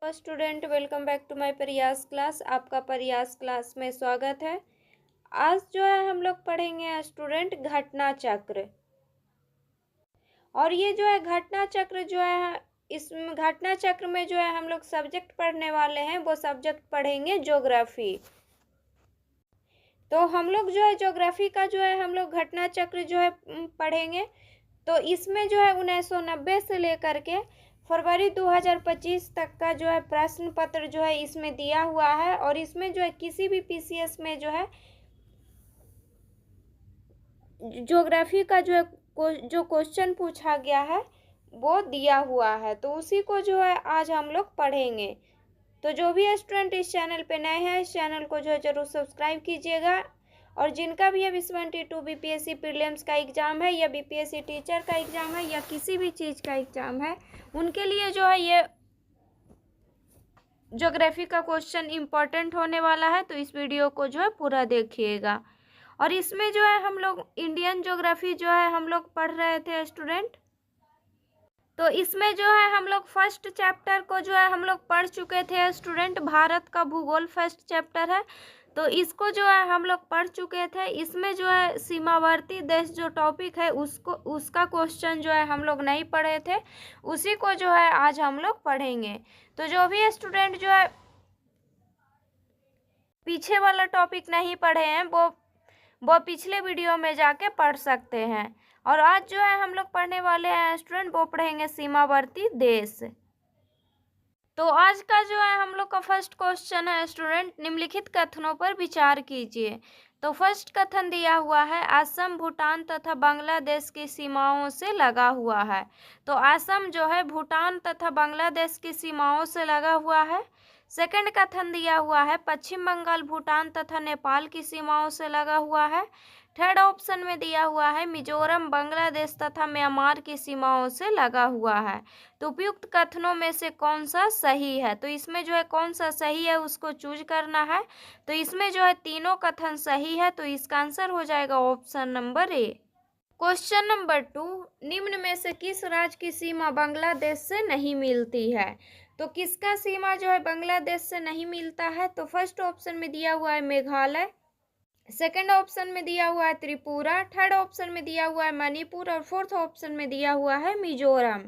Student, welcome back to my Prayas class. आपका Prayas class में स्वागत है। आज जो है हम लोग पढ़ेंगे स्टूडेंट घटना चक्र। और ये जो है घटना चक्र जो है, इस घटना चक्र में जो है हम लोग सब्जेक्ट पढ़ने वाले हैं, वो सब्जेक्ट पढ़ेंगे ज्योग्राफी। तो हम लोग जो है ज्योग्राफी का जो है हम लोग घटना चक्र जो है पढ़ेंगे। तो इसमें जो है 1990 से लेकर के फरवरी 2025 तक का जो है प्रश्न पत्र जो है इसमें दिया हुआ है। और इसमें जो है किसी भी पीसीएस में जो है ज्योग्राफी का जो है जो क्वेश्चन पूछा गया है वो दिया हुआ है, तो उसी को जो है आज हम लोग पढ़ेंगे। तो जो भी स्टूडेंट इस चैनल पे नए हैं, इस चैनल को जो है जरूर सब्सक्राइब कीजिएगा। और जिनका भी अभी 72 बीपीएससी प्रीलिम्स का एग्ज़ाम है या बीपीएससी टीचर का एग्ज़ाम है या किसी भी चीज़ का एग्ज़ाम है, उनके लिए जो है ये ज्योग्राफी का क्वेश्चन इम्पोर्टेंट होने वाला है। तो इस वीडियो को जो है पूरा देखिएगा। और इसमें जो है हम लोग इंडियन ज्योग्राफी जो है हम लोग पढ़ रहे थे स्टूडेंट। तो इसमें जो है हम लोग फर्स्ट चैप्टर को जो है हम लोग पढ़ चुके थे स्टूडेंट। भारत का भूगोल फर्स्ट चैप्टर है, तो इसको जो है हम लोग पढ़ चुके थे। इसमें जो है सीमावर्ती देश जो टॉपिक है उसका क्वेश्चन जो है हम लोग नहीं पढ़े थे, उसी को जो है आज हम लोग पढ़ेंगे। तो जो भी स्टूडेंट जो है पीछे वाला टॉपिक नहीं पढ़े हैं वो पिछले वीडियो में जाके पढ़ सकते हैं। और आज जो है हम लोग पढ़ने वाले हैं स्टूडेंट, वो पढ़ेंगे सीमावर्ती देश। तो आज का जो है हम लोग का फर्स्ट क्वेश्चन है स्टूडेंट, निम्नलिखित कथनों पर विचार कीजिए। तो फर्स्ट कथन दिया हुआ है, असम भूटान तथा बांग्लादेश की सीमाओं से लगा हुआ है। तो असम जो है भूटान तथा बांग्लादेश की सीमाओं से लगा हुआ है। सेकंड कथन दिया हुआ है, पश्चिम बंगाल भूटान तथा नेपाल की सीमाओं से लगा हुआ है। थर्ड ऑप्शन में दिया हुआ है, मिजोरम बांग्लादेश तथा म्यांमार की सीमाओं से लगा हुआ है। तो उपयुक्त कथनों में से कौन सा सही है? तो इसमें जो है कौन सा सही है उसको चूज करना है। तो इसमें जो है तीनों कथन सही है, तो इसका आंसर हो जाएगा option number A. Question number 2, निम्न में से किस राज्य की सीमा बांग्लादेश से नहीं मिलती है? तो किसका सीमा जो है बांग्लादेश से नहीं मिलता है? तो फर्स्ट ऑप्शन में दिया हुआ है मेघालय, सेकंड ऑप्शन में दिया हुआ है त्रिपुरा, थर्ड ऑप्शन में दिया हुआ है मणिपुर और फोर्थ ऑप्शन में दिया हुआ है मिजोरम।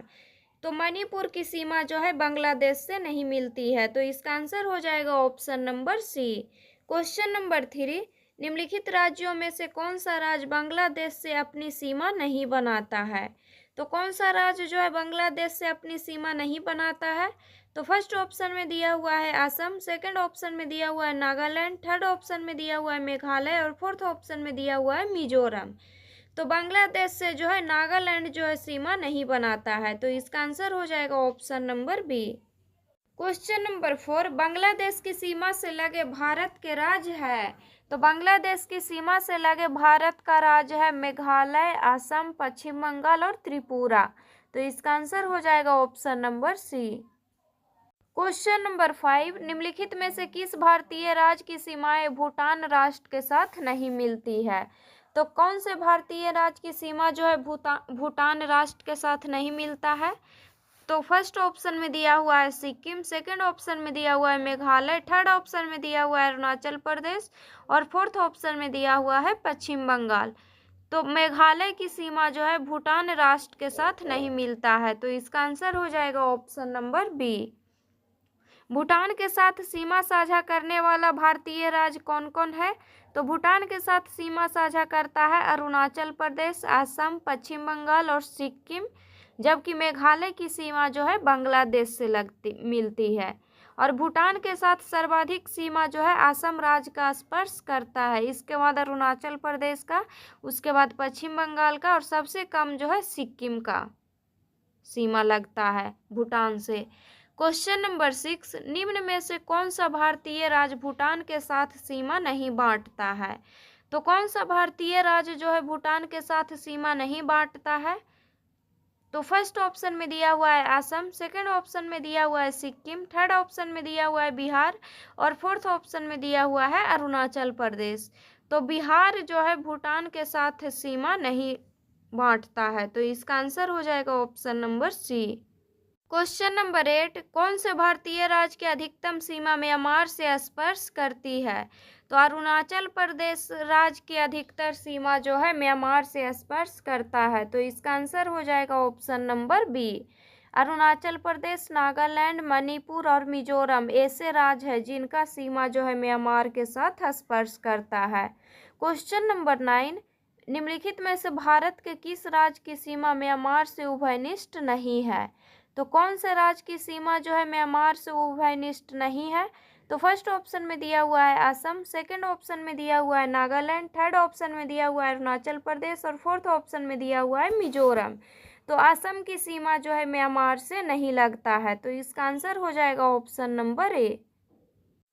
तो मणिपुर की सीमा जो है बांग्लादेश से नहीं मिलती है, तो इसका आंसर हो जाएगा option number C. Question number 3, निम्नलिखित राज्यों में से कौन सा राज्य बांग्लादेश से अपनी सीमा नहीं बनाता है? तो कौन सा राज्य जो है बांग्लादेश से अपनी सीमा नहीं बनाता है? तो फर्स्ट ऑप्शन में दिया हुआ है असम, सेकंड ऑप्शन में दिया हुआ है नागालैंड, थर्ड ऑप्शन में दिया हुआ है मेघालय और फोर्थ ऑप्शन में दिया हुआ है मिजोरम। तो बांग्लादेश से जो है नागालैंड जो है सीमा नहीं बनाता है, तो इसका आंसर हो जाएगा option number B. Question number 4, Bangladesh की सीमा से लगे भारत के राज्य है। तो बांग्लादेश की सीमा से लगे भारत का राज्य है मेघालय, असम, पश्चिम बंगाल और त्रिपुरा। तो इसका आंसर हो जाएगा option number C. Question number 5, निम्नलिखित में से किस भारतीय राज्य की सीमाएं भूटान राष्ट्र के साथ नहीं मिलती है? तो कौन से भारतीय राज्य की सीमा जो है भूटान राष्ट्र के साथ नहीं मिलता है? तो फर्स्ट ऑप्शन में दिया हुआ है सिक्किम, सेकंड ऑप्शन में दिया हुआ है मेघालय, थर्ड ऑप्शन में दिया हुआ है अरुणाचल प्रदेश और फोर्थ ऑप्शन में दिया हुआ है पश्चिम बंगाल। तो मेघालय की सीमा जो है भूटान राष्ट्र के साथ नहीं मिलता है, तो इसका आंसर हो जाएगा ऑप्शन नंबर बी। भूटान के साथ सीमा साझा करने वाला भारतीय राज्य कौन कौन है? तो भूटान के साथ सीमा साझा करता है अरुणाचल प्रदेश, असम, पश्चिम बंगाल और सिक्किम, जबकि मेघालय की सीमा जो है बांग्लादेश से मिलती है। और भूटान के साथ सर्वाधिक सीमा जो है असम राज्य का स्पर्श करता है, इसके बाद अरुणाचल प्रदेश का, उसके बाद पश्चिम बंगाल का और सबसे कम जो है सिक्किम का सीमा लगता है भूटान से। क्वेश्चन नंबर 6, निम्न में से कौन सा भारतीय राज्य भूटान के साथ सीमा नहीं बांटता है? तो कौन सा भारतीय राज्य जो है भूटान के साथ सीमा नहीं बांटता है? तो फर्स्ट ऑप्शन में दिया हुआ है असम, सेकंड ऑप्शन में दिया हुआ है सिक्किम, थर्ड ऑप्शन में दिया हुआ है बिहार और फोर्थ ऑप्शन में दिया हुआ है अरुणाचल प्रदेश। तो बिहार जो है भूटान के साथ सीमा नहीं बांटता है, तो इसका आंसर हो जाएगा option number C. Question number 8, कौन से भारतीय राज्य की अधिकतम सीमा म्यांमार से स्पर्श करती है? तो अरुणाचल प्रदेश राज्य की अधिकतर सीमा जो है म्यांमार से स्पर्श करता है। तो इसका आंसर हो जाएगा option number B. Arunachal Pradesh, Nagaland, Manipur और मिजोरम ऐसे राज्य हैं जिनका सीमा जो है म्यांमार के साथ स्पर्श करता है। क्वेश्चन नंबर 9, निम्नलिखित में से भारत के किस राज्य की सीमा म्यांमार से उभयनिष्ठ नहीं है? तो कौन से राज्य की सीमा जो है म्यांमार से उभयनिष्ठ नहीं है? तो फर्स्ट ऑप्शन में दिया हुआ है असम, सेकंड ऑप्शन में दिया हुआ है नागालैंड, थर्ड ऑप्शन में दिया हुआ है अरुणाचल प्रदेश और फोर्थ ऑप्शन में दिया हुआ है मिजोरम। तो असम की सीमा जो है म्यांमार से नहीं लगता है। तो इसका आंसर हो जाएगा option number A.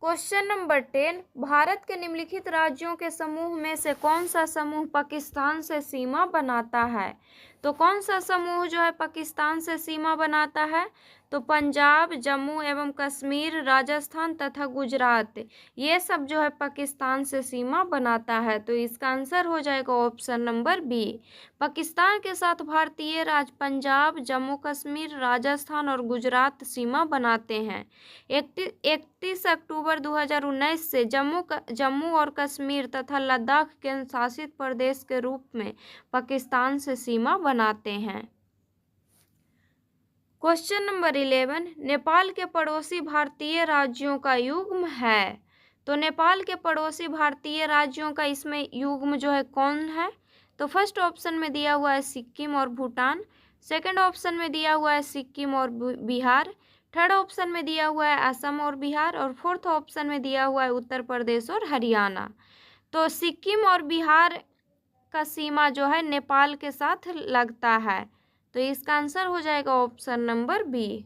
Question number 10, Bharat के निम्नलिखित राज्यों के समूह में से कौन सा समूह पाकिस्तान से सीमा बनाता है? तो कौन सा समूह जो है पाकिस्तान से सीमा बनाता है? तो पंजाब, जम्मू एवं कश्मीर, राजस्थान तथा गुजरात ये सब जो है पाकिस्तान से सीमा बनाता है। तो इसका आंसर हो जाएगा ऑप्शन नंबर बी। पाकिस्तान के साथ भारतीय राज्य पंजाब, जम्मू कश्मीर, राजस्थान और गुजरात सीमा बनाते हैं। 31 अक्टूबर 2019 से जम्मू और कश्मीर तथा लद्दाख केंद्र शासित प्रदेश के रूप में पाकिस्तान से सीमा बनाते हैं। क्वेश्चन नंबर 11, नेपाल के पड़ोसी भारतीय राज्यों का युग्म है? तो नेपाल के पड़ोसी भारतीय राज्यों का इसमें युग्म जो है कौन है? तो फर्स्ट ऑप्शन में दिया हुआ है सिक्किम और भूटान, सेकंड ऑप्शन में दिया हुआ है सिक्किम और बिहार, थर्ड ऑप्शन में दिया हुआ है असम और बिहार और फोर्थ ऑप्शन में दिया हुआ है उत्तर प्रदेश और हरियाणा। तो सिक्किम और बिहार का सीमा जो है नेपाल के साथ लगता है। तो इसका आंसर हो जाएगा option number B.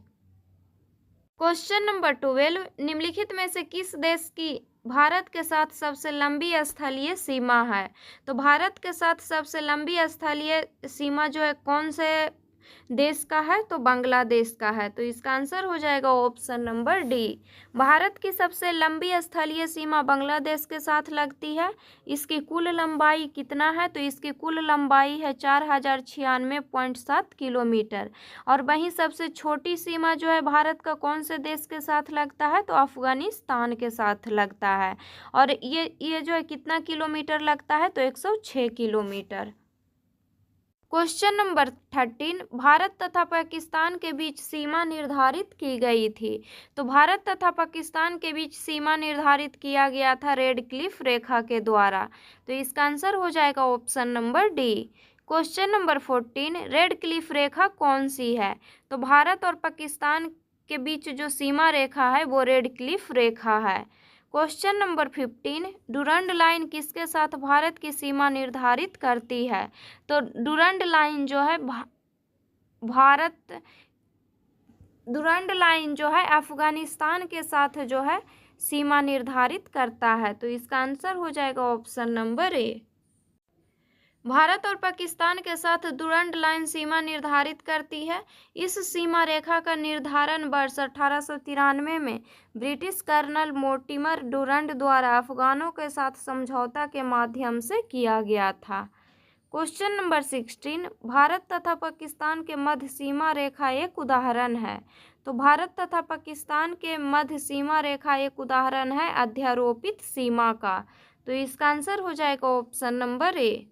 Question number 12, निम्नलिखित में से किस देश की भारत के साथ सबसे लंबी स्थलीय सीमा है? तो भारत के साथ सबसे लंबी स्थलीय सीमा जो है कौन से देश का है? तो बांग्लादेश का है। तो इसका आंसर हो जाएगा ऑप्शन नंबर डी। भारत की सबसे लंबी स्थलीय सीमा बांग्लादेश के साथ लगती है। इसकी कुल लंबाई कितना है? तो इसकी कुल लंबाई है 4096.7 किलोमीटर। और वहीं सबसे छोटी सीमा जो है भारत का कौन से देश के साथ लगता है? तो अफगानिस्तान के साथ लगता है। और ये जो है कितना किलोमीटर लगता है? तो 106 किलोमीटर। क्वेश्चन नंबर 13, भारत तथा पाकिस्तान के बीच सीमा निर्धारित की गई थी। तो भारत तथा पाकिस्तान के बीच सीमा निर्धारित किया गया था रेड क्लिफ रेखा के द्वारा। तो इसका आंसर हो जाएगा option number D. Question number 14, Radcliffe रेखा कौन सी है? तो भारत और पाकिस्तान के बीच जो सीमा रेखा है वो रेड क्लिफ रेखा है। क्वेश्चन नंबर 15, डुरंड लाइन किसके साथ भारत की सीमा निर्धारित करती है? तो डुरंड लाइन जो है अफगानिस्तान के साथ जो है सीमा निर्धारित करता है। तो इसका आंसर हो जाएगा ऑप्शन नंबर ए। भारत और पाकिस्तान के साथ डुरंड लाइन सीमा निर्धारित करती है। इस सीमा रेखा का निर्धारण वर्ष 1893 में ब्रिटिश कर्नल मोर्टिमर डुरंड द्वारा अफगानों के साथ समझौता के माध्यम से किया गया था। क्वेश्चन नंबर 16, भारत तथा पाकिस्तान के मध्य सीमा रेखा एक उदाहरण है। तो भारत तथा पाकिस्तान के मध्य सीमा रेखा एक उदाहरण है अध्यारोपित सीमा का। तो इसका आंसर हो जाएगा option number A.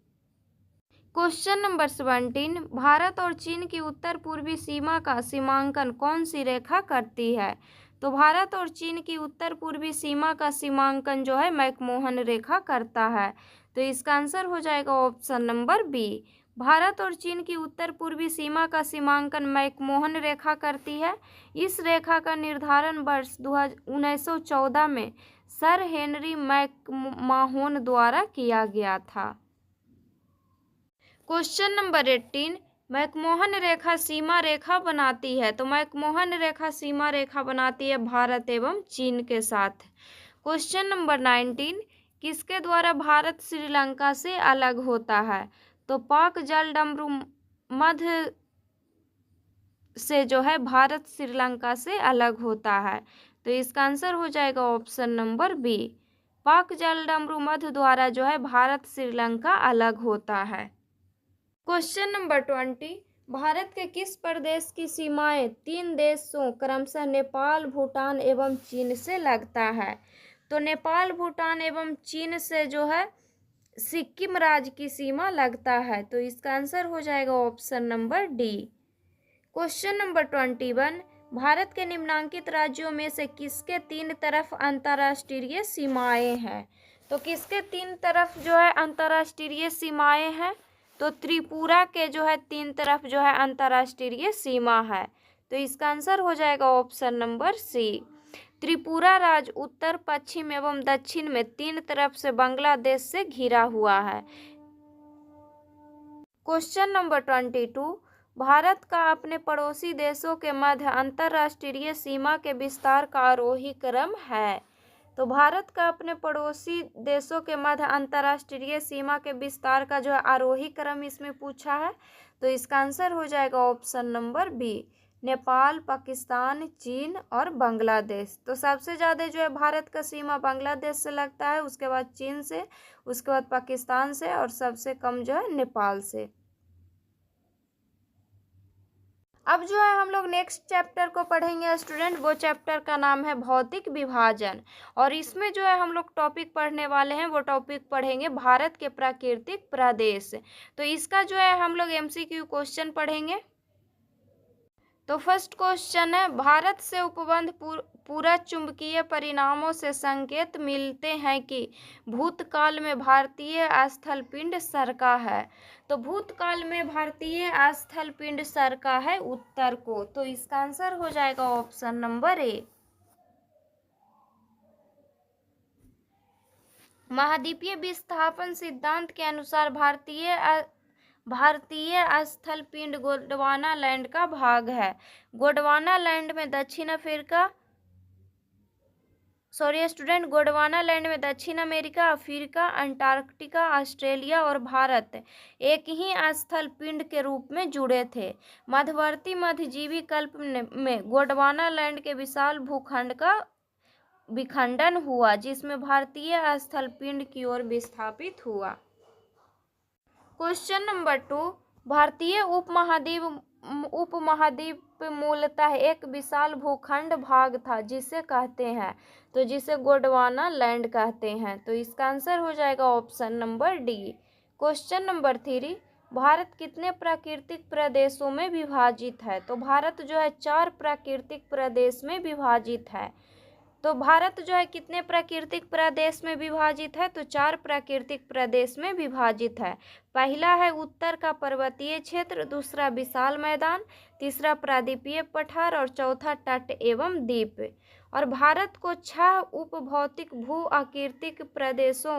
Question number 17, Bharat और चीन की उत्तर पूर्वी सीमा का सीमांकन कौन सी रेखा करती है? तो भारत और चीन की उत्तर पूर्वी सीमा का सीमांकन जो है मैकमोहन रेखा करता है। तो इसका आंसर हो जाएगा ऑप्शन नंबर बी। भारत और चीन की उत्तर पूर्वी सीमा का सीमांकन मैकमोहन रेखा करती है। इस रेखा का निर्धारण वर्ष 1914 में सर हेनरी मैकमाहोन द्वारा किया गया था। क्वेश्चन नंबर 18, मैकमोहन रेखा सीमा रेखा बनाती है। तो मैकमोहन रेखा सीमा रेखा बनाती है भारत एवं चीन के साथ। क्वेश्चन नंबर 19, किसके द्वारा भारत श्रीलंका से अलग होता है? तो पाक जलडमरू मध्य से जो है भारत श्रीलंका से अलग होता है। तो इसका आंसर हो जाएगा ऑप्शन नंबर बी। पाक जलडमरू मध्य द्वारा जो है भारत श्रीलंका अलग होता है। क्वेश्चन नंबर 20, भारत के किस प्रदेश की सीमाएं 3 देशों क्रमशः नेपाल, भूटान एवं चीन से लगता है? तो नेपाल, भूटान एवं चीन से जो है सिक्किम राज्य की सीमा लगता है। तो इसका आंसर हो जाएगा option number D. Question number 21, Bharat के निम्नलिखित राज्यों में से किसके 3 तरफ अंतर्राष्ट्रीय सीमाएं हैं? तो किसके 3 तरफ जो है अंतर्राष्ट्रीय सीमाएं हैं? तो त्रिपुरा के जो है 3 तरफ जो है अंतर्राष्ट्रीय सीमा है। तो इसका आंसर हो जाएगा ऑप्शन नंबर सी। त्रिपुरा राज्य उत्तर, पश्चिम एवं दक्षिण में 3 तरफ से बांग्लादेश से घिरा हुआ है। क्वेश्चन नंबर 22, भारत का अपने पड़ोसी देशों के मध्य अंतर्राष्ट्रीय सीमा के विस्तार का आरोही क्रम है। तो भारत का अपने पड़ोसी देशों के मध्य अंतर्राष्ट्रीय सीमा के विस्तार का जो है आरोही क्रम इसमें पूछा है। तो इसका आंसर हो जाएगा option number B, Nepal, Pakistan, चीन और बांग्लादेश। तो सबसे ज़्यादा जो है भारत का सीमा बांग्लादेश से लगता है, उसके बाद चीन से, उसके बाद पाकिस्तान से और सबसे कम जो है नेपाल से। अब जो है हम लोग नेक्स्ट चैप्टर को पढ़ेंगे स्टूडेंट, वो चैप्टर का नाम है भौतिक विभाजन। और इसमें जो है हम लोग टॉपिक पढ़ने वाले हैं, वो टॉपिक पढ़ेंगे भारत के प्राकृतिक प्रदेश। तो इसका जो है हम लोग MCQ क्वेश्चन पढ़ेंगे। तो फर्स्ट क्वेश्चन है, भारत से उपबंध पूरा चुंबकीय परिणामों से संकेत मिलते हैं कि भूतकाल में भारतीय स्थल पिंड सरका है। तो भूतकाल में भारतीय स्थल पिंड सरका है उत्तर को। तो इसका आंसर हो जाएगा ऑप्शन नंबर ए। महाद्वीपीय विस्थापन सिद्धांत के अनुसार भारतीय स्थल पिंड गोंडवाना लैंड का भाग है। गोंडवाना लैंड में दक्षिण अमेरिका, अफ्रीका, अंटार्कटिका, ऑस्ट्रेलिया और भारत एक ही स्थल पिंड के रूप में जुड़े थे। मध्यवर्ती मध्यजीवी कल्प में गोंडवाना लैंड के विशाल भूखंड का विखंडन हुआ, जिसमें भारतीय स्थल पिंड की ओर विस्थापित हुआ। क्वेश्चन नंबर 2, भारतीय उपमहाद्वीप मूलतः एक विशाल भूखंड भाग था जिसे कहते हैं, तो जिसे गोंडवाना लैंड कहते हैं। तो इसका आंसर हो जाएगा option number D. Question number 3, Bharat कितने प्राकृतिक प्रदेशों में विभाजित है? तो भारत जो है 4 प्राकृतिक प्रदेश में विभाजित है। तो भारत जो है कितने प्राकृतिक प्रदेश में विभाजित है? तो 4 प्राकृतिक प्रदेश में विभाजित है। पहला है उत्तर का पर्वतीय क्षेत्र, दूसरा विशाल मैदान, तीसरा प्रायद्वीपीय पठार और चौथा तट एवं द्वीप। और भारत को 6 उपभौतिक भू आकृतिक प्रदेशों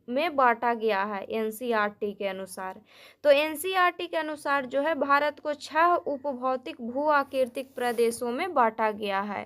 में बांटा गया है NCERT के अनुसार। तो NCERT के अनुसार जो है भारत को 6 उपभौतिक भू आकृतिक प्रदेशों में बांटा गया है।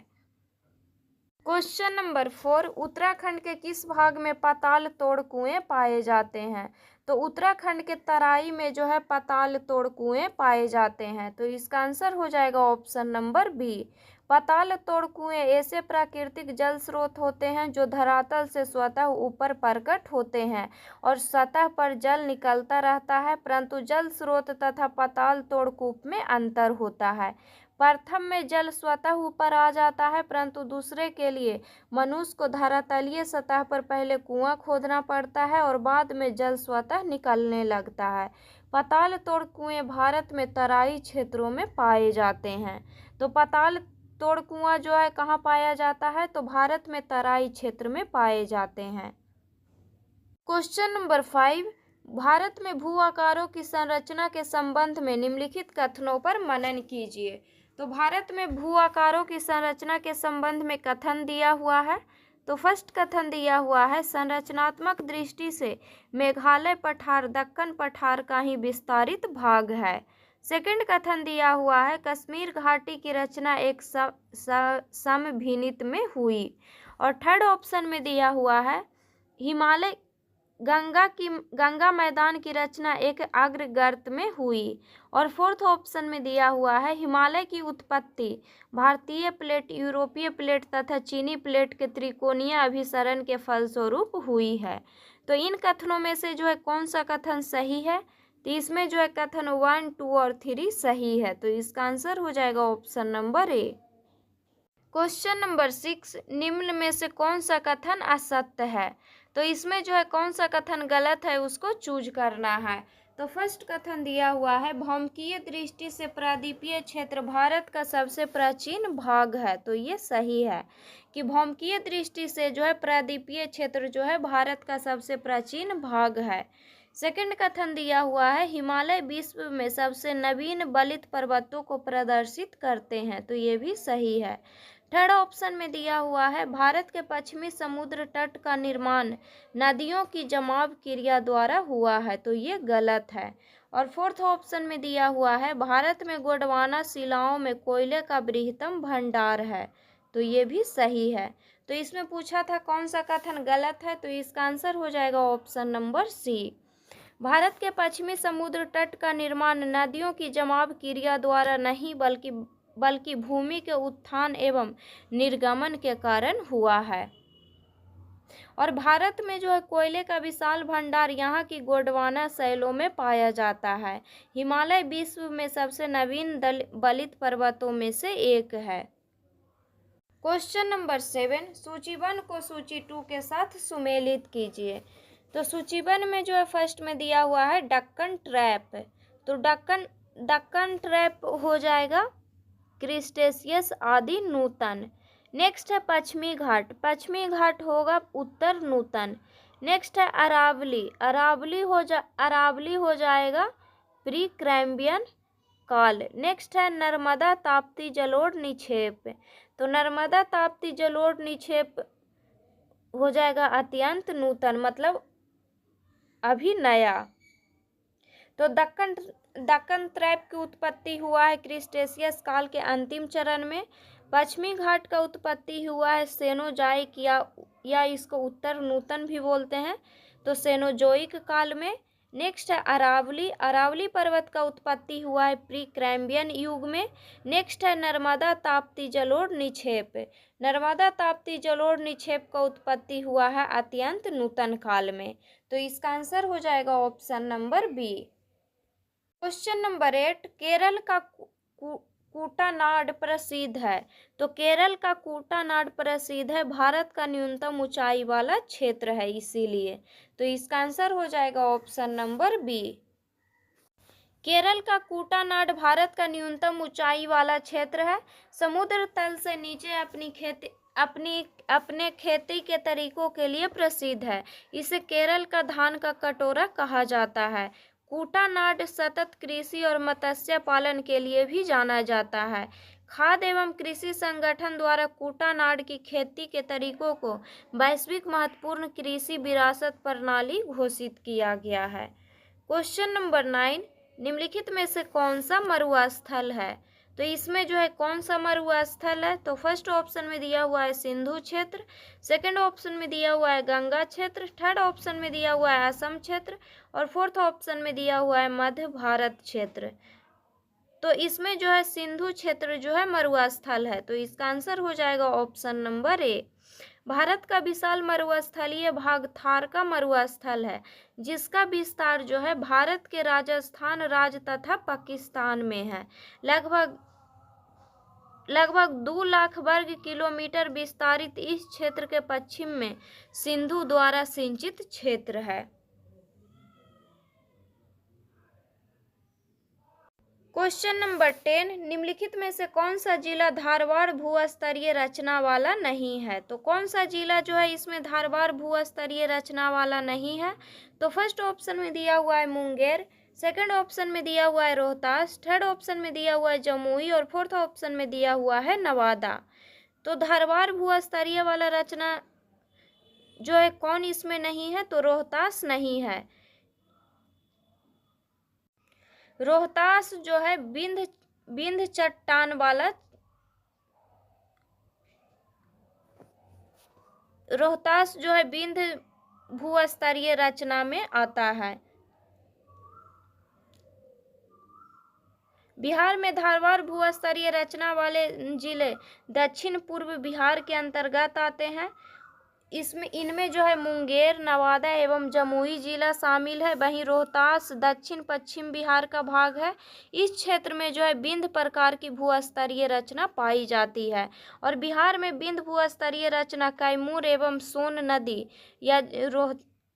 क्वेश्चन नंबर 4, उत्तराखंड के किस भाग में पाताल तोड़ कुएं पाए जाते हैं? तो उत्तराखंड के तराई में जो है पाताल तोड़ कुएं पाए जाते हैं। तो इसका आंसर हो जाएगा ऑप्शन नंबर बी। पाताल तोड़ कुएं ऐसे प्राकृतिक जल स्रोत होते हैं जो धरातल से स्वतः ऊपर प्रकट होते हैं और सतह पर जल निकलता रहता है, परंतु जल स्रोत तथा पाताल तोड़ कूप में अंतर होता है। प्रथम में जल स्वतः ऊपर आ जाता है, परंतु दूसरे के लिए मनुष्य को धरातलीय सतह पर पहले कुआं खोदना पड़ता है और बाद में जल स्वतः निकलने लगता है। पाताल तोड़ कुएं भारत में तराई क्षेत्रों में पाए जाते हैं। तो पाताल तोड़ कुआं जो है कहाँ पाया जाता है? तो भारत में तराई क्षेत्र में पाए जाते हैं। क्वेश्चन नंबर 5, भारत में भू आकारों की संरचना के संबंध में निम्नलिखित कथनों पर मनन कीजिए। तो भारत में भू आकारों की संरचना के संबंध में कथन दिया हुआ है। तो फर्स्ट कथन दिया हुआ है, संरचनात्मक दृष्टि से मेघालय पठार दक्कन पठार का ही विस्तारित भाग है। सेकंड कथन दिया हुआ है, कश्मीर घाटी की रचना एक समभिनित में हुई। और थर्ड ऑप्शन में दिया हुआ है, हिमालय गंगा मैदान की रचना एक अग्रगर्त में हुई। और फोर्थ ऑप्शन में दिया हुआ है, हिमालय की उत्पत्ति भारतीय प्लेट, यूरोपीय प्लेट तथा चीनी प्लेट के त्रिकोणीय अभिसरण के फलस्वरूप हुई है। तो इन कथनों में से जो है कौन सा कथन सही है? तो इसमें जो है कथन 1, 2 और 3 सही है। तो इसका आंसर हो जाएगा option number A. Question number 6, निम्न में से कौन सा कथन असत्य है? तो इसमें जो है कौन सा कथन गलत है उसको चूज करना है। तो फर्स्ट कथन दिया हुआ है, भौमिकीय दृष्टि से प्रायद्वीपीय क्षेत्र भारत का सबसे प्राचीन भाग है। तो ये सही है कि भौमिकीय दृष्टि से जो है प्रायद्वीपीय क्षेत्र जो है भारत का सबसे प्राचीन भाग है। सेकंड कथन दिया हुआ है, हिमालय विश्व में सबसे नवीन बलित पर्वतों को प्रदर्शित करते हैं। तो ये भी सही है। थर्ड ऑप्शन में दिया हुआ है, भारत के पश्चिमी समुद्र तट का निर्माण नदियों की जमाव क्रिया द्वारा हुआ है। तो ये गलत है। और फोर्थ ऑप्शन में दिया हुआ है, भारत में गोंडवाना शिलाओं में कोयले का बृहत्तम भंडार है। तो ये भी सही है। तो इसमें पूछा था कौन सा कथन गलत है, तो इसका आंसर हो जाएगा ऑप्शन नंबर सी। भारत के पश्चिमी समुद्र तट का निर्माण नदियों की जमाव क्रिया द्वारा नहीं बल्कि भूमि के उत्थान एवं निर्गमन के कारण हुआ है। और भारत में जो है कोयले का विशाल भंडार यहाँ की गोंडवाना शैलों में पाया जाता है। हिमालय विश्व में सबसे नवीन बलित पर्वतों में से एक है। क्वेश्चन नंबर 7, सूची 1 को सूची 2 के साथ सुमेलित कीजिए। तो सूची 1 में जो है फर्स्ट में दिया हुआ है डक्कन ट्रैप। तो डक्कन ट्रैप हो जाएगा क्रिस्टेशियस आदि नूतन। नेक्स्ट है पश्चिमी घाट, पश्चिमी घाट होगा उत्तर नूतन। नेक्स्ट है अरावली हो जाएगा प्री कैम्ब्रियन काल। नेक्स्ट है नर्मदा ताप्ती जलोढ़ निक्षेप। तो नर्मदा ताप्ती जलोढ़ निक्षेप हो जाएगा अत्यंत नूतन, मतलब अभी नया। तो दक्कन ट्रैप की उत्पत्ति हुआ है क्रिस्टेशियस काल के अंतिम चरण में। पश्चिमी घाट का उत्पत्ति हुआ है सेनोजोइक या इसको उत्तर नूतन भी बोलते हैं, तो सेनोजोइक काल में। नेक्स्ट है अरावली पर्वत का उत्पत्ति हुआ है प्री कैम्ब्रियन युग में। नेक्स्ट है नर्मदा ताप्ती जलोढ़ निक्षेप। नर्मदा ताप्ती जलोढ़ निक्षेप का उत्पत्ति हुआ है अत्यंत नूतन काल में। तो इसका आंसर हो जाएगा option number B. Question number 8, Kerala का कूटानाड प्रसिद्ध है। तो केरल का कूटानाड प्रसिद्ध है, भारत का न्यूनतम ऊंचाई वाला क्षेत्र है इसीलिए। तो इसका आंसर हो जाएगा ऑप्शन नंबर बी। केरल का कूटानाड भारत का न्यूनतम ऊंचाई वाला क्षेत्र है। समुद्र तल से नीचे अपने खेती के तरीकों के लिए प्रसिद्ध है। इसे केरल का धान का कटोरा कहा जाता है। कूटानाड सतत कृषि और मत्स्य पालन के लिए भी जाना जाता है। खाद्य एवं कृषि संगठन द्वारा कूटानाड की खेती के तरीकों को वैश्विक महत्वपूर्ण कृषि विरासत प्रणाली घोषित किया गया है। क्वेश्चन नंबर 9, निम्नलिखित में से कौन सा मरुस्थल है? तो इसमें जो है कौन सा मरुस्थल है? तो फर्स्ट ऑप्शन में दिया हुआ है सिंधु क्षेत्र, सेकंड ऑप्शन में दिया हुआ है गंगा क्षेत्र, थर्ड ऑप्शन में दिया हुआ है असम क्षेत्र और फोर्थ ऑप्शन में दिया हुआ है मध्य भारत क्षेत्र। तो इसमें जो है सिंधु क्षेत्र जो है मरुस्थल है। तो इसका आंसर हो जाएगा ऑप्शन नंबर ए। भारत का विशाल मरुस्थलीय भाग थार का मरुस्थल है, जिसका विस्तार जो है भारत के राजस्थान राज्य तथा पाकिस्तान में है। लगभग 2 लाख वर्ग किलोमीटर विस्तारित इस क्षेत्र के पश्चिम में सिंधु द्वारा सिंचित क्षेत्र है। क्वेश्चन नंबर 10, निम्नलिखित में से कौन सा जिला धारवाड़ भूस्तरीय रचना वाला नहीं है? तो कौन सा जिला जो है इसमें धारवाड़ भूस्तरीय रचना वाला नहीं है? तो फर्स्ट ऑप्शन में दिया हुआ है मुंगेर, सेकंड ऑप्शन में दिया हुआ है रोहतास, थर्ड ऑप्शन में दिया हुआ है जमुई और फोर्थ ऑप्शन में दिया हुआ है नवादा। तो धारवाड़ भूस्तरीय वाला रचना जो है कौन इसमें नहीं है? तो रोहतास नहीं है। रोहतास जो है बिंद चट्टान वाला, रोहतास जो है बिंद भूस्तरीय रचना में आता है। बिहार में धारवाड़ भूस्तरीय रचना वाले जिले दक्षिण पूर्व बिहार के अंतर्गत आते हैं। इसमें इनमें जो है मुंगेर, नवादा एवं जमुई जिला शामिल है। वहीं रोहतास दक्षिण पश्चिम बिहार का भाग है। इस क्षेत्र में जो है विंध्य प्रकार की भूस्तरीय रचना पाई जाती है। और बिहार में विंध्य भूस्तरीय रचना कैमूर एवं सोन नदी या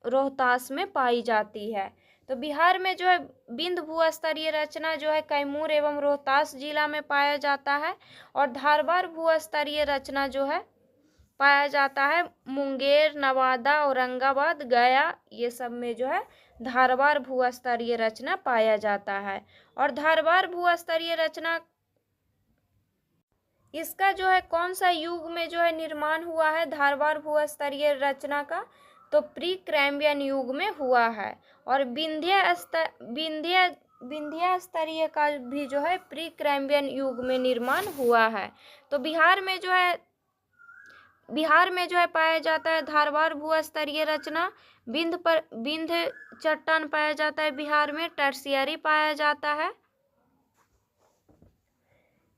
रोहतास में पाई जाती है। तो बिहार में जो है विंध्य भूस्तरीय रचना जो है कैमूर एवं रोहतास जिला में पाया जाता है। और धारवाड़ भूस्तरीय रचना जो है पाया जाता है मुंगेर, नवादा, औरंगाबाद, गया, ये सब में जो है धारवाड़ भूस्तरीय रचना पाया जाता है। और धारवाड़ भूस्तरीय रचना इसका जो है कौन सा युग में जो है निर्माण हुआ है धारवाड़ भूस्तरीय रचना का, तो प्री कैम्ब्रियन युग में हुआ है। और विंध्य स्तरीय का भी जो है प्री कैम्ब्रियन युग में निर्माण हुआ है। तो बिहार में जो है पाया जाता है धारवाड़ भूस्तरीय रचना। विंध्य चट्टान पाया जाता है बिहार में। टर्शियरी पाया जाता है।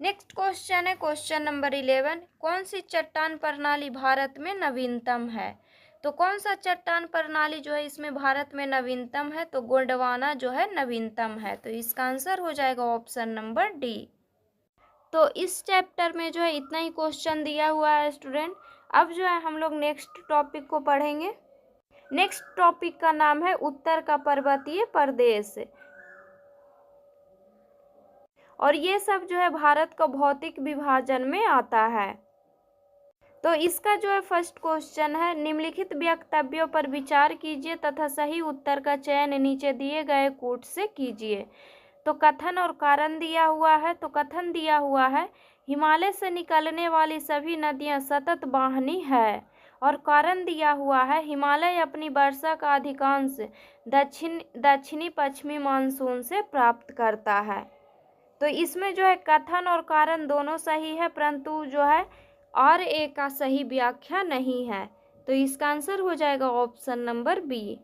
नेक्स्ट क्वेश्चन है क्वेश्चन नंबर 11। कौन सी चट्टान प्रणाली भारत में नवीनतम है? तो कौन सा चट्टान प्रणाली जो है इसमें भारत में नवीनतम है? तो गोंडवाना जो है नवीनतम है। तो इसका आंसर हो जाएगा ऑप्शन नंबर डी। तो इस चैप्टर में जो है इतना ही क्वेश्चन दिया हुआ है स्टूडेंट। अब जो है हम लोग नेक्स्ट टॉपिक को पढ़ेंगे। नेक्स्ट टॉपिक का नाम है उत्तर का पर्वतीय प्रदेश। और ये सब जो है भारत का भौतिक विभाजन में आता है। तो इसका जो है फर्स्ट क्वेश्चन है, निम्नलिखित वक्तव्यों पर विचार कीजिए तथा सही उत्तर का चयन नीचे दिए गए कोट से कीजिए। तो कथन और कारण दिया हुआ है। तो कथन दिया हुआ है, हिमालय से निकलने वाली सभी नदियां सतत वाहिनी है। और कारण दिया हुआ है, हिमालय अपनी वर्षा का अधिकांश दक्षिणी पश्चिमी मानसून से प्राप्त करता है। तो इसमें जो है कथन और कारण दोनों सही है, परंतु जो है और ए का सही व्याख्या नहीं है। तो इसका आंसर हो जाएगा option number B.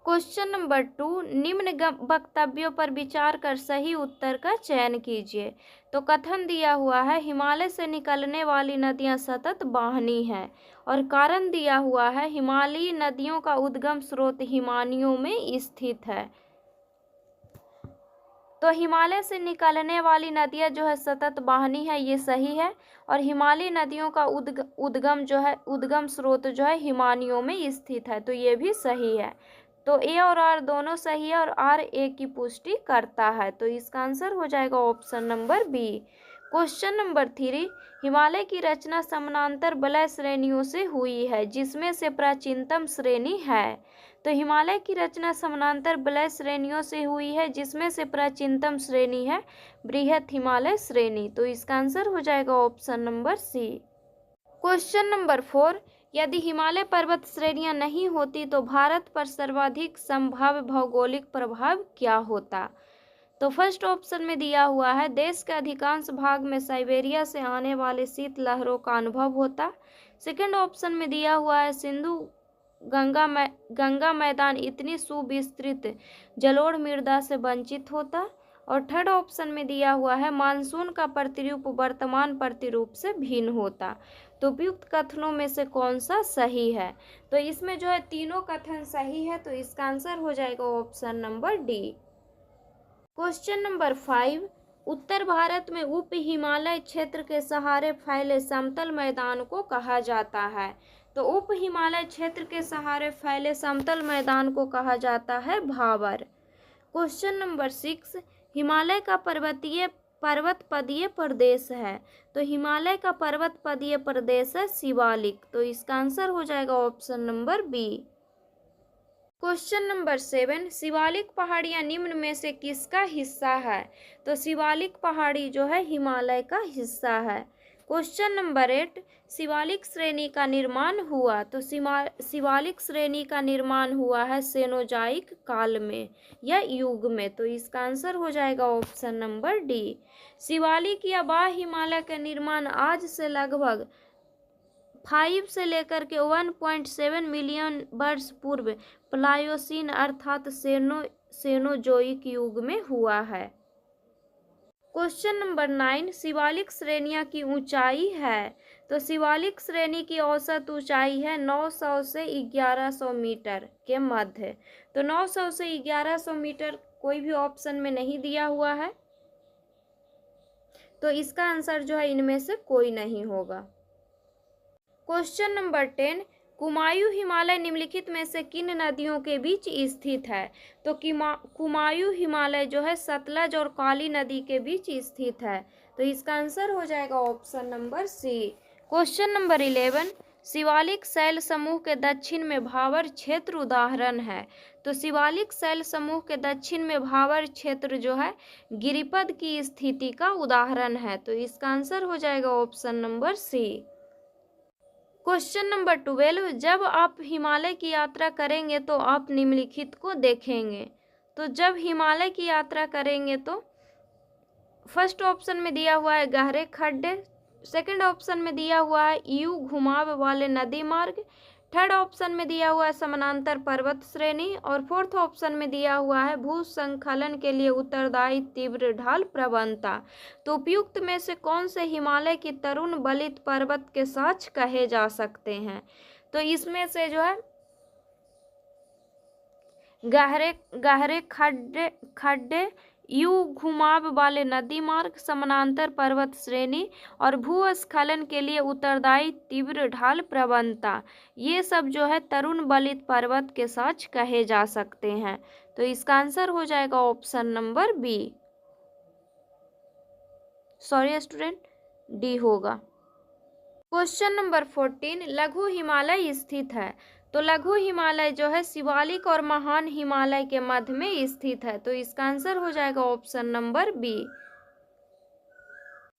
Question number 2, निम्न वक्तव्यों पर विचार कर सही उत्तर का चयन कीजिए। तो कथन दिया हुआ है, हिमालय से निकलने वाली नदियां सतत वाहिनी है। और कारण दिया हुआ है, हिमालयी नदियों का उद्गम स्रोत हिमानियों में स्थित है। तो हिमालय से निकलने वाली नदियां जो है सतत वाहिनी है, ये सही है। और हिमालयी नदियों का उद्गम स्रोत जो है हिमानियों में स्थित है, तो ये भी सही है। तो ए और आर दोनों सही है और आर ए की पुष्टि करता है। तो इसका आंसर हो जाएगा option number B. Question number 3, Himalaya की रचना समानांतर वलय श्रेणियों से हुई है जिसमें से प्राचीनतम श्रेणी है। तो हिमालय की रचना समानांतर वलय श्रेणियों से हुई है जिसमें से प्राचीनतम श्रेणी है बृहत हिमालय श्रेणी। तो इसका आंसर हो जाएगा option number C. Question number 4, यदि हिमालय पर्वत श्रेणियां नहीं होती तो भारत पर सर्वाधिक संभाव्य भौगोलिक प्रभाव क्या होता? तो फर्स्ट ऑप्शन में दिया हुआ है, देश के अधिकांश भाग में साइबेरिया से आने वाले शीत लहरों का अनुभव होता। सेकंड ऑप्शन में दिया हुआ है, सिंधु गंगा मैदान इतनी सुविस्तृत जलोढ़ मृदा से वंचित होता। और थर्ड ऑप्शन में दिया हुआ है, मानसून का प्रतिरूप वर्तमान प्रतिरूप से भिन्न होता। तो उपयुक्त कथनों में से कौन सा सही है? तो इसमें जो है तीनों कथन सही है। तो इसका आंसर हो जाएगा option number D. Question number 5, उत्तर भारत में उप हिमालय क्षेत्र के सहारे फैले समतल मैदान को कहा जाता है। तो उप हिमालय क्षेत्र के सहारे फैले समतल मैदान को कहा जाता है भाबर। क्वेश्चन नंबर 6, हिमालय का पर्वतपदीय प्रदेश है। तो हिमालय का पर्वतपदीय प्रदेश है शिवालिक। तो इसका आंसर हो जाएगा option number B. Question number 7, Shivalik पहाड़ियां निम्न में से किसका हिस्सा है? तो शिवालिक पहाड़ी जो है हिमालय का हिस्सा है। क्वेश्चन नंबर 8, शिवालिक श्रेणी का निर्माण हुआ। तो शिवालिक श्रेणी का निर्माण हुआ है सेनोजाइक काल में या युग में। तो इसका आंसर हो जाएगा ऑप्शन नंबर डी। शिवालिक या बाह्य हिमालय का निर्माण आज से लगभग 5 से लेकर के 1.7 मिलियन वर्ष पूर्व प्लायोसीन अर्थात सेनोजोइक युग में हुआ है। क्वेश्चन नंबर 9, शिवालिक श्रेणियां की ऊंचाई है। तो शिवालिक श्रेणी की औसत ऊंचाई है 900 से 1100 मीटर के मध्य। तो 900 से 1100 मीटर कोई भी ऑप्शन में नहीं दिया हुआ है, तो इसका आंसर जो है इनमें से कोई नहीं होगा। क्वेश्चन नंबर 10, कुमायूं हिमालय निम्नलिखित में से किन नदियों के बीच स्थित है? तो कुमायूं हिमालय जो है सतलज और काली नदी के बीच स्थित है। तो इसका आंसर हो जाएगा option number C. Question number 11, Shivalik शैल समूह के दक्षिण में भावर क्षेत्र उदाहरण है। तो शिवालिक शैल समूह के दक्षिण में भावर क्षेत्र जो है गिरिपद की स्थिति का उदाहरण है। तो इसका आंसर हो जाएगा option number C. Question number 12, जब आप हिमालय की यात्रा करेंगे तो आप निम्नलिखित को देखेंगे। तो जब हिमालय की यात्रा करेंगे तो फर्स्ट ऑप्शन में दिया हुआ है गहरे खड्डे, सेकंड ऑप्शन में दिया हुआ है यू घुमाव वाले नदी मार्ग, थर्ड ऑप्शन में दिया हुआ है समानांतर पर्वत श्रेणी और फोर्थ ऑप्शन में दिया हुआ है भूस्खलन के लिए उत्तरदायी तीव्र ढाल प्रवणता। तो उपयुक्त में से कौन से हिमालय की तरुण बलित पर्वत के साक्ष्य कहे जा सकते हैं? तो इसमें से जो है गहरे गहरे खड्डे यू घुमाव वाले नदी मार्ग, समानांतर पर्वत श्रेणी और भूस्खलन के लिए उत्तरदायी तीव्र ढाल प्रवणता, ये सब जो है तरुण बलित पर्वत के साक्ष्य कहे जा सकते हैं। तो इसका आंसर हो जाएगा option number B, sorry student, D होगा। क्वेश्चन नंबर 14, लघु हिमालय स्थित है। तो लघु हिमालय जो है शिवालिक और महान हिमालय के मध्य में स्थित है। तो इसका आंसर हो जाएगा option number B.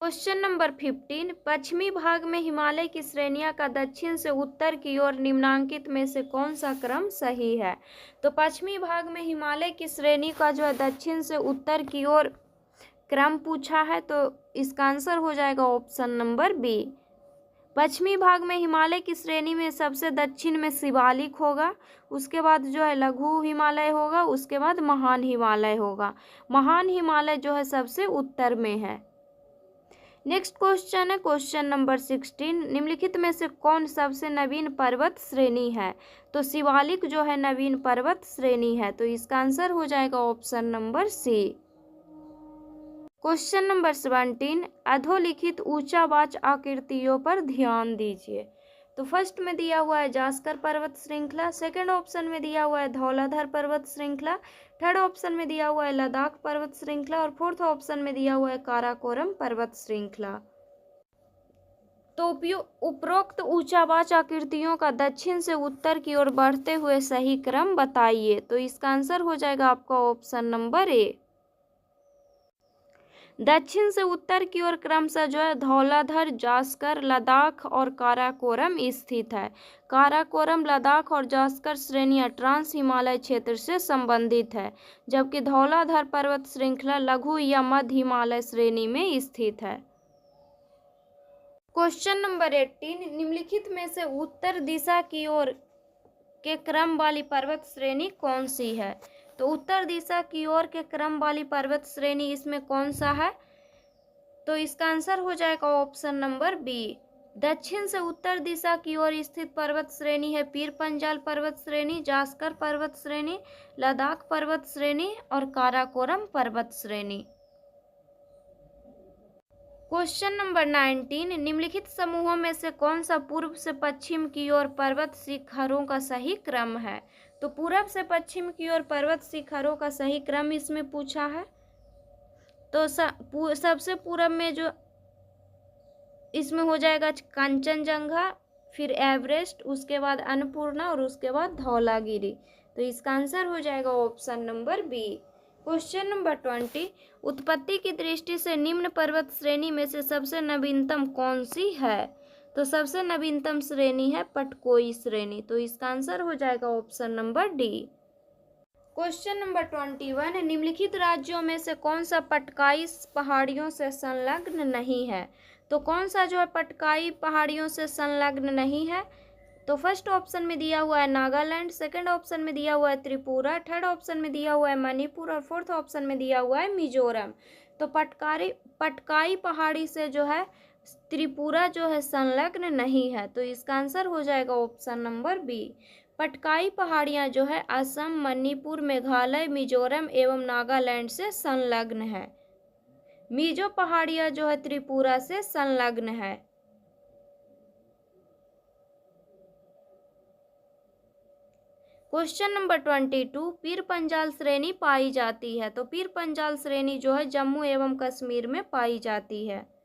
Question number 15, पश्चिमी भाग में हिमालय की श्रेणियां का दक्षिण से उत्तर की ओर निम्नांकित में से कौन सा क्रम सही है? तो पश्चिमी भाग में हिमालय की श्रेणी का जो है दक्षिण से उत्तर की ओर क्रम पूछा है, तो इसका आंसर हो जाएगा ऑप्शन नंबर बी। पश्चिमी भाग में हिमालय की श्रेणी में सबसे दक्षिण में शिवालिक होगा, उसके बाद जो है लघु हिमालय होगा, उसके बाद महान हिमालय होगा। महान हिमालय जो है सबसे उत्तर में है। नेक्स्ट क्वेश्चन है क्वेश्चन नंबर 16, निम्नलिखित में से कौन सबसे नवीन पर्वत श्रेणी है? तो शिवालिक जो है नवीन पर्वत श्रेणी है। तो इसका आंसर हो जाएगा option number C. Question number 17, अधोलिखित ऊंचावाच आकृतियों पर ध्यान दीजिए। तो फर्स्ट में दिया हुआ है जास्कर पर्वत श्रृंखला, सेकंड ऑप्शन में दिया हुआ है धौलाधर पर्वत श्रृंखला, थर्ड ऑप्शन में दिया हुआ है लद्दाख पर्वत श्रृंखला और फोर्थ ऑप्शन में दिया हुआ है काराकोरम पर्वत श्रृंखला। तो उपरोक्त ऊंचावाच आकृतियों का दक्षिण से उत्तर की ओर बढ़ते हुए सही क्रम बताइए। तो इसका आंसर हो जाएगा आपका ऑप्शन नंबर ए। दक्षिण से उत्तर की ओर क्रमशः जो है धौलाधर, जास्कर, लद्दाख और काराकोरम स्थित है। काराकोरम, लद्दाख और जास्कर श्रेणियां ट्रांस हिमालय क्षेत्र से संबंधित है, जबकि धौलाधर पर्वत श्रृंखला लघु या मध्य हिमालय श्रेणी में स्थित है। क्वेश्चन नंबर 18, निम्नलिखित में से उत्तर दिशा की ओर के क्रम वाली पर्वत श्रेणी कौन सी है? तो उत्तर दिशा की ओर के क्रम वाली पर्वत श्रेणी इसमें कौन सा है? तो इसका आंसर हो जाएगा ऑप्शन नंबर बी। दक्षिण से उत्तर दिशा की ओर स्थित पर्वत श्रेणी है पीर पंजाल पर्वत श्रेणी, जास्कर पर्वत श्रेणी, लद्दाख पर्वत श्रेणी और काराकोरम पर्वत श्रेणी। क्वेश्चन नंबर 19, निम्नलिखित समूहों में से कौन सा पूर्व से पश्चिम की ओर पर्वत शिखरों का सही क्रम है? तो पूरब से पश्चिम की ओर पर्वत शिखरों का सही क्रम इसमें पूछा है। तो सबसे पूरब में जो इसमें हो जाएगा कंचनजंगा, फिर एवरेस्ट, उसके बाद अन्नपूर्णा और उसके बाद धौलागिरी। तो इसका आंसर हो जाएगा option number B. Question number 20, उत्पत्ति की दृष्टि से निम्न पर्वत श्रेणी में से सबसे नवीनतम कौन सी है? तो सबसे नवीनतम श्रेणी है पटकोई श्रेणी। तो इसका आंसर हो जाएगा option number D. Question number 21, निम्नलिखित राज्यों में से कौन सा पटकाई पहाड़ियों से संलग्न नहीं है? तो कौन सा जो है पटकाई पहाड़ियों से संलग्न नहीं है? तो फर्स्ट ऑप्शन में दिया हुआ है नागालैंड, सेकंड ऑप्शन में दिया हुआ है त्रिपुरा, थर्ड ऑप्शन में दिया हुआ है मणिपुर और फोर्थ ऑप्शन में दिया हुआ है मिजोरम। तो पटकाई पहाड़ी से जो है त्रिपुरा जो है संलग्न नहीं है, तो इसका आंसर हो जाएगा ऑप्शन नंबर बी। पटकाई पहाड़ियाँ जो है असम, मणिपुर, मेघालय, मिजोरम एवं नागालैंड से संलग्न है। मिजो पहाड़ियाँ जो है त्रिपुरा से संलग्न है। क्वेश्चन नंबर 22, पीर पंजाल श्रेणी पाई जाती है, तो पीर पंजाल श्रेणी जो है जम्मू एवं कश्मीर में पाई जाती है।